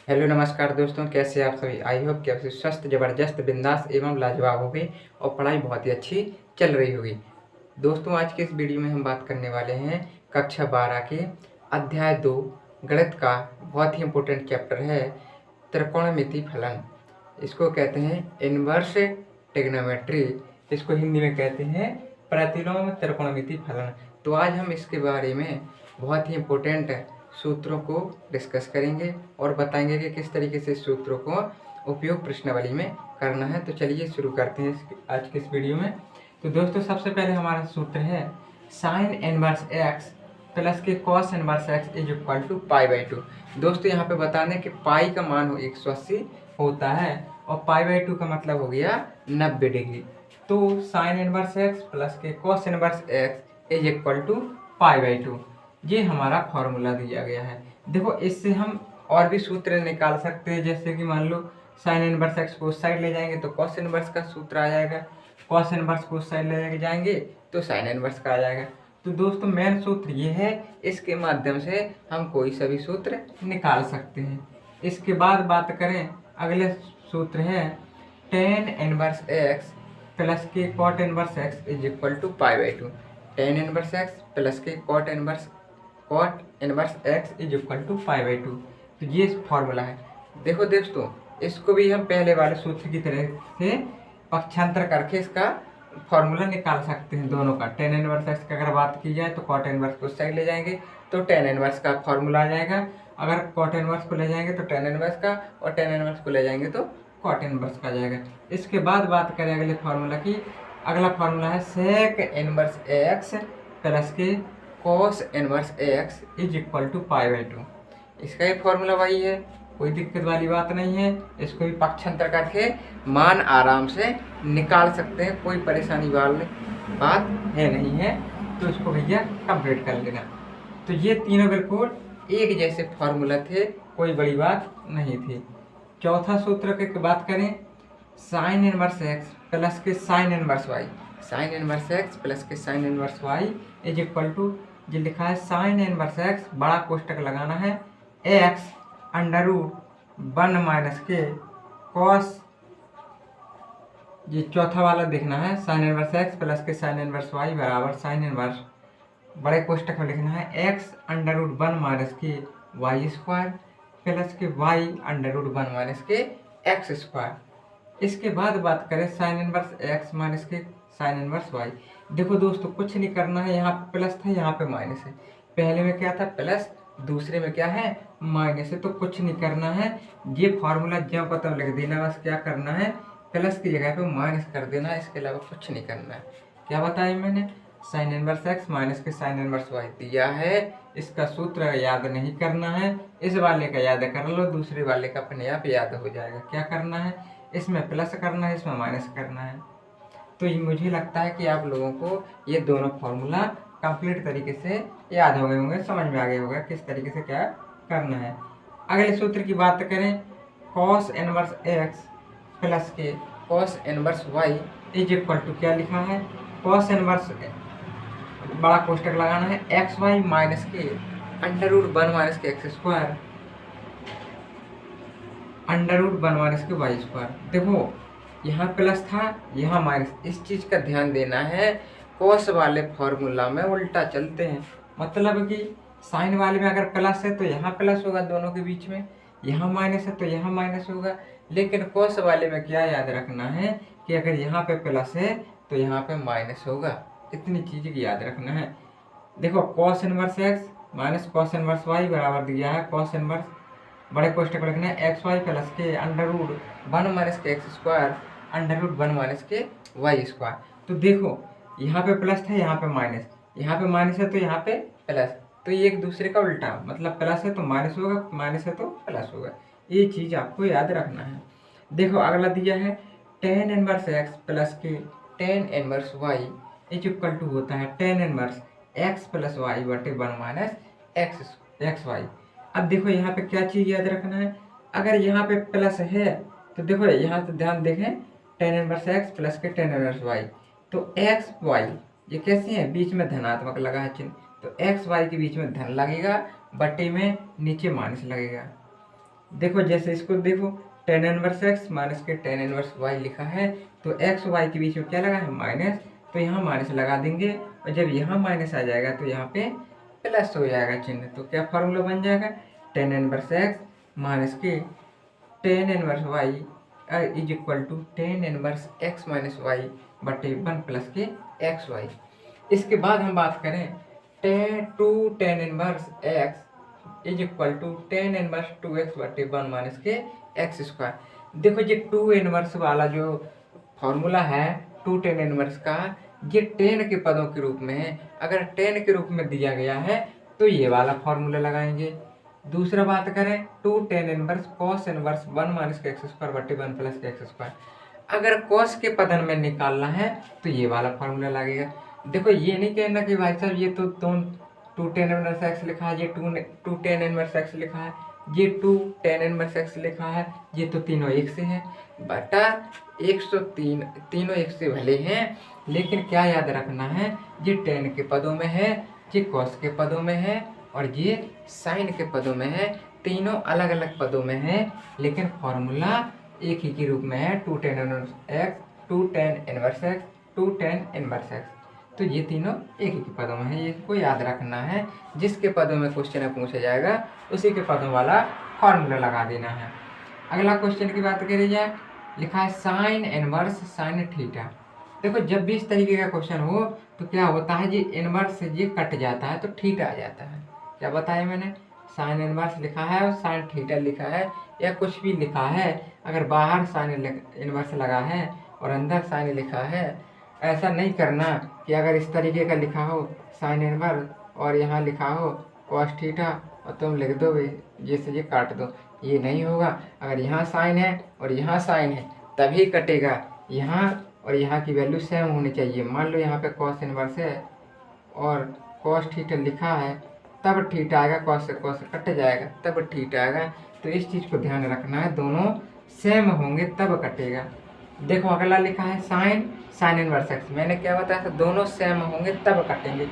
Hello नमस्कार दोस्तों, कैसे आप सभी। आई होप कि आप सभी स्वस्थ, जबरदस्त, बिंदास एवं लाजवाब हो गई और पढ़ाई बहुत ही अच्छी चल रही होगी। दोस्तों, आज के इस वीडियो में हम बात करने वाले हैं कक्षा 12 के अध्याय 2 गणित का बहुत ही इम्पोर्टेंट चैप्टर है त्रिकोणमिति फलन। इसको कहते हैं इनवर्स ट्रिग्नोमेट्री। इसको हिंदी में कहते हैं प्रतिलोम त्रिकोणमिति फलन। तो आज हम इसके बारे में बहुत ही इम्पोर्टेंट सूत्रों को डिस्कस करेंगे और बताएंगे कि किस तरीके से सूत्रों को उपयोग प्रश्नावली में करना है। तो चलिए शुरू करते हैं आज के इस वीडियो में। तो दोस्तों, सबसे पहले हमारा सूत्र है साइन इनवर्स एक्स प्लस के cos inverse x is equal to π/2। दोस्तों, यहाँ पे बता दें कि पाई का मान 180 होता है और π/2 का मतलब हो गया 90 डिग्री। तो साइन इनवर्स एक्स प्लस के cos inverse x is equal to π/2, ये हमारा फॉर्मूला दिया गया है। देखो, इससे हम और भी सूत्र निकाल सकते हैं। जैसे कि मान लो साइन इनवर्स एक्स को उस साइड ले जाएंगे तो कॉस इनवर्स का सूत्र आ जाएगा, कॉस इनवर्स को उस साइड ले जाएंगे तो साइन इनवर्स का आ जाएगा। तो दोस्तों, मेन सूत्र ये है, इसके माध्यम से हम कोई सा भी सूत्र निकाल सकते हैं। इसके बाद बात करें, अगले सूत्र है टेन इनवर्स एक्स प्लस के cot inverse x is equal to π/2। Tan inverse x plus के cot inverse x is equal to π/2। तो ये फॉर्मूला है। देखो दोस्तों, इसको भी हम पहले वाले सूत्र की तरह से पक्षांतर करके इसका फॉर्मूला निकाल सकते हैं दोनों का। टेन इनवर्स एक्स की अगर बात की जाए तो कॉट इनवर्स को उस साइड ले जाएंगे तो टेन इनवर्स का फॉर्मूला आ जाएगा। अगर कॉट इनवर्स को ले जाएंगे तो टेन इनवर्स का, और टेन इनवर्स को ले जाएंगे तो कॉट इनवर्स का आ जाएगा। इसके बाद बात करें अगले फार्मूला की। अगला फार्मूला है सेक इनवर्स एक्स प्लस के cos inverse x is equal to π/2। इसका ही फॉर्मूला वही है, कोई दिक्कत वाली बात नहीं है। इसको भी पक्षांतर करके मान आराम से निकाल सकते हैं, कोई परेशानी वाली बात है नहीं है। तो इसको भैया कंप्लीट कर लेना। तो ये तीनों बिल्कुल एक जैसे फॉर्मूला थे, कोई बड़ी बात नहीं थी। चौथा सूत्र की बात करें, साइन इनवर्स एक्स प्लस के sine inverse y. Sine inverse x plus के sine inverse y is equal to, जो लिखा है साइन इनवर्स एक्स, बड़ा कोष्टक लगाना है, एक्स √1 माइनस के कॉस, ये चौथा वाला देखना है, साइन इनवर्स एक्स प्लस के साइन इनवर्स वाई बराबर साइन इनवर्स, बड़े कोष्टक में लिखना है एक्स √1 माइनस के वाई स्क्वायर प्लस के वाई √1 माइनस के एक्स स्क्वायर। इसके बाद बात करें साइन इनवर्स एक्स माइनस के साइन इनवर्स वाई। देखो दोस्तों, कुछ नहीं करना है, यहाँ पे प्लस था, यहाँ पे माइनस है। पहले में क्या था प्लस, दूसरे में क्या है माइनस है। तो कुछ नहीं करना है, ये फॉर्मूला जब पता लिख देना, बस क्या करना है प्लस की जगह पे माइनस कर देना, इसके अलावा कुछ नहीं करना है। क्या बताया मैंने, साइन इनवर्स एक्स माइनस के साइन इनवर्स वाई दिया है, इसका सूत्र याद नहीं करना है। इस वाले का याद कर लो, दूसरे वाले का अपने आप याद हो जाएगा। क्या करना है, इसमें प्लस करना है, इसमें माइनस करना है। तो मुझे लगता है कि आप लोगों को ये दोनों फॉर्मूला कंप्लीट तरीके से याद हो गए होंगे, समझ में आ गए होगा किस तरीके से क्या करना है। अगले सूत्र की बात करें, कॉस इनवर्स एक्स प्लस के cos inverse y is equal to, क्या लिखा है, कॉस इनवर्स, बड़ा कोष्टक लगाना है, एक्स वाई माइनस के √1 माइनस के एक्स स्क्वायर √1 माइनस के वाई स्क्वायर। देखो, यहाँ प्लस था, यहाँ माइनस, इस चीज़ का ध्यान देना है। कॉस वाले फॉर्मूला में उल्टा चलते हैं, मतलब कि साइन वाले में अगर प्लस है तो यहाँ प्लस होगा दोनों के बीच में, यहाँ माइनस है तो यहाँ माइनस होगा। लेकिन कॉस वाले में क्या याद रखना है कि अगर यहाँ पे प्लस है तो यहाँ पे माइनस होगा, इतनी चीज़ की याद रखना है। देखो, cos inverse x minus cos inverse y बराबर दिया है कॉस इनवर्स, बड़े कोष्टक में लिखना है एक्स वाई प्लस के √1 माइनस के एक्स स्क्वायर √1 माइनस के वाई स्क्वायर। तो देखो, यहाँ पे प्लस था, यहाँ पे माइनस, यहाँ पे माइनस है तो यहाँ पे प्लस, तो ये एक दूसरे का उल्टा, मतलब प्लस है तो माइनस होगा, माइनस है तो प्लस होगा। ये चीज़ आपको याद रखना है। देखो, अगला दिया है टेन इनवर्स एक्स प्लस के tan inverse y is equal to होता है tan inverse x plus y बटे 1 माइनस एक्स वाई। अब देखो, यहाँ पे क्या चीज़ याद रखना है, अगर यहाँ पे प्लस है तो देखो यहाँ से ध्यान देखें, टेन इनवर्स एक्स प्लस के टेन इनवर्स वाई, तो एक्स वाई ये कैसी है, बीच में धनात्मक लगा है चिन्ह, तो एक्स वाई के बीच में धन लगेगा, बटे में नीचे माइनस लगेगा। देखो जैसे इसको देखो टेन इनवर्स एक्स माइनस के टेन इनवर्स वाई लिखा है, तो एक्स और वाई के बीच में क्या लगा है माइनस, तो यहाँ माइनस लगा देंगे और जब यहाँ माइनस आ जाएगा तो यहाँ पे प्लस हो जाएगा चिन्ह। तो क्या फॉर्मूला बन जाएगा, टेन इनवर्स एक्स माइनस के tan inverse y is equal to tan inverse x minus y बटे 1 प्लस के एक्स वाई। इसके बाद हम बात करें tan inverse x is equal to tan inverse 2x बटे 1 माइनस के एक्स स्क्वायर। देखो ये 2 इनवर्स वाला जो फॉर्मूला है 2 टेन इनवर्स का, ये 10 के पदों के रूप में है। अगर 10 के रूप में दिया गया है तो ये वाला फॉर्मूला लगाएंगे। दूसरा बात करें 2 tan inverse cos inverse 1 minus के एक्स स्क्वायर बटे 1 प्लस के एक्स स्क्वायर। अगर कॉस के पदन में निकालना है तो ये वाला फॉर्मूला लगेगा। देखो ये नहीं कहना कि भाई साहब ये तो 2 टेन इनवर्स एक्स लिखा है, ये 2 टेन इनवर्स एक्स लिखा है, ये 2 टेन इनवर्स एक्स लिखा है, ये तो तीनों एक से हैं बटा 103, तीनों एक से भले हैं लेकिन क्या याद रखना है, ये 10 के पदों में है, ये कॉस के पदों में है और ये साइन के पदों में है। तीनों अलग अलग पदों में है लेकिन फॉर्मूला एक ही के रूप में है, 2 ten inverse x 2 ten inverse x 2 ten inverse x. तो ये तीनों एक ही के पदों में है, ये को याद रखना है। जिसके पदों में क्वेश्चन पूछा जाएगा उसी के पदों वाला फॉर्मूला लगा देना है। अगला क्वेश्चन की बात करी जाए, लिखा है साइन इनवर्स साइन थीटा। देखो जब भी इस तरीके का क्वेश्चन हो तो क्या होता है, ये इनवर्स से ये कट जाता है तो थीटा आ जाता है। क्या बताया मैंने, साइन इनवर्स लिखा है और साइन थीटा लिखा है या कुछ भी लिखा है, अगर बाहर साइन इनवर्स लगा है और अंदर साइन लिखा है, ऐसा नहीं करना कि अगर इस तरीके का लिखा हो साइन इनवर्स और यहाँ लिखा हो कॉस थीटा और तुम लिख दो जैसे ये काट दो, ये नहीं होगा। अगर यहाँ साइन है और यहाँ साइन है तभी कटेगा, यहाँ और यहाँ की वैल्यू सेम होनी चाहिए। मान लो यहाँ पे कॉस इनवर्स है और कॉस थीटा लिखा है तब थीटा आएगा, कॉस से कॉस कट जाएगा तब थीटा आएगा। तो इस चीज़ को ध्यान रखना है, दोनों सेम होंगे तब कटेगा। देखो अगला लिखा है साइन साइन इनवर्स एक्स, मैंने क्या बताया था, दोनों सेम होंगे तब कटेंगे।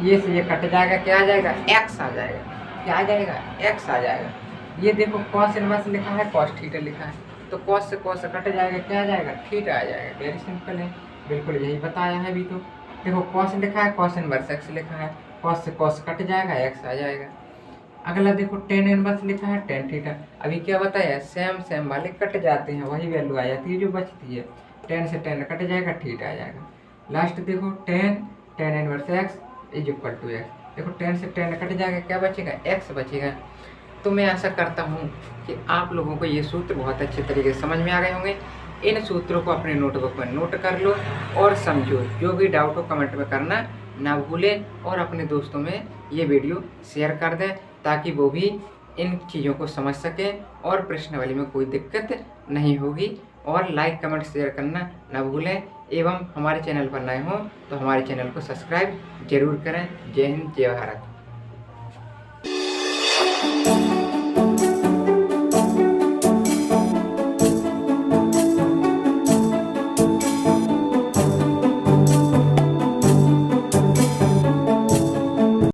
ये से ये कट जाएगा, क्या आ जाएगा एक्स आ जाएगा, क्या आ जाएगा एक्स आ जाएगा। ये देखो कॉस इनवर्स लिखा है कॉस थीटा लिखा है, तो कॉस से कॉस कट जाएगा, क्या आ जाएगा थीटा आ जाएगा। वेरी सिंपल है, बिल्कुल यही बताया है अभी। तो देखो कॉस लिखा है कॉस इनवर्स एक्स लिखा है, कॉस से कॉस कट जाएगा एक्स आ जाएगा। अगला देखो टेन इनवर्स लिखा है टेन थीटा, अभी क्या बताया सेम सेम वाले कट जाते हैं, वही वैल्यू आ जाती है जो बचती है, 10 से 10 कट जाएगा थीटा आ जाएगा। लास्ट देखो tan inverse x is equal to x, देखो 10 से 10 कट जाएगा, क्या बचेगा एक्स बचेगा। तो मैं आशा करता हूँ कि आप लोगों को ये सूत्र बहुत अच्छे तरीके से समझ में आ गए होंगे। इन सूत्रों को अपने नोटबुक में नोट कर लो और समझो, जो भी डाउट हो कमेंट में करना ना भूलें और अपने दोस्तों में ये वीडियो शेयर कर दें ताकि वो भी इन चीज़ों को समझ सकें और प्रश्नावली में कोई दिक्कत नहीं होगी। और लाइक कमेंट शेयर करना ना भूलें एवं हमारे चैनल पर नए हों तो हमारे चैनल को सब्सक्राइब जरूर करें। जय हिंद जय भारत।